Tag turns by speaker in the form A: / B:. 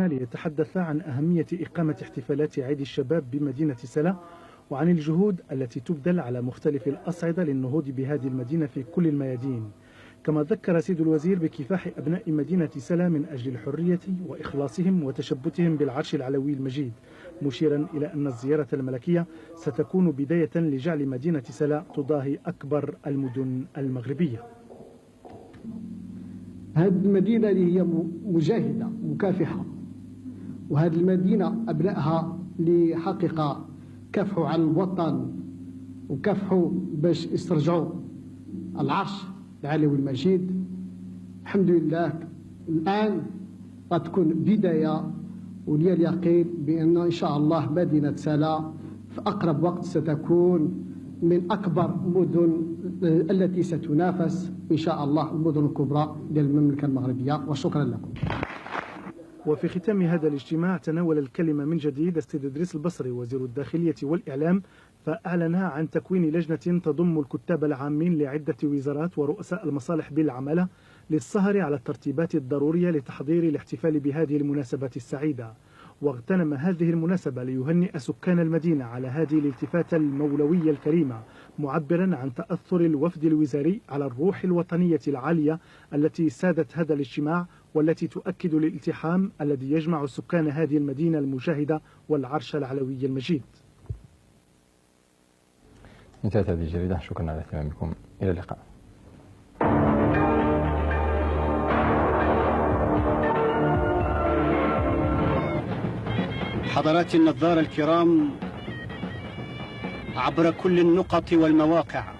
A: ليتحدث عن أهمية إقامة احتفالات عيد الشباب بمدينة سلا، وعن الجهود التي تبذل على مختلف الأصعدة للنهوض بهذه المدينة في كل الميادين. كما ذكر سيد الوزير بكفاح أبناء مدينة سلا من أجل الحرية وإخلاصهم وتشبتهم بالعرش العلوي المجيد، مشيرا إلى أن الزيارة الملكية ستكون بداية لجعل مدينة سلا تضاهي أكبر المدن المغربية.
B: هذه المدينة اللي هي مجاهدة مكافحة، وهذه المدينة أبنائها اللي حقيقة كافحوا على الوطن وكافحوا باش يسترجعوا العرش العلوي المجيد. الحمد لله الآن غتكون بداية، ولي اليقين بأن إن شاء الله مدينة سلا في أقرب وقت ستكون من أكبر مدن التي ستنافس إن شاء الله المدن الكبرى للمملكة المغربية. وشكرا لكم.
A: وفي ختام هذا الاجتماع تناول الكلمة من جديد السيد إدريس البصري وزير الداخلية والإعلام، فأعلن عن تكوين لجنة تضم الكتاب العامين لعدة وزارات ورؤساء المصالح بالعمالة للسهر على الترتيبات الضرورية لتحضير الاحتفال بهذه المناسبة السعيدة. واغتنم هذه المناسبة ليهنئ سكان المدينة على هذه الالتفاتة المولوية الكريمة، معبرا عن تأثر الوفد الوزاري على الروح الوطنية العالية التي سادت هذا الاجتماع، والتي تؤكد الالتحام الذي يجمع سكان هذه المدينة المجاهدة والعرش العلوي المجيد.
C: انتهت هذه الجريدة، شكرا على اهتمامكم، إلى اللقاء.
D: حضرات النظار الكرام، عبر كل النقط والمواقع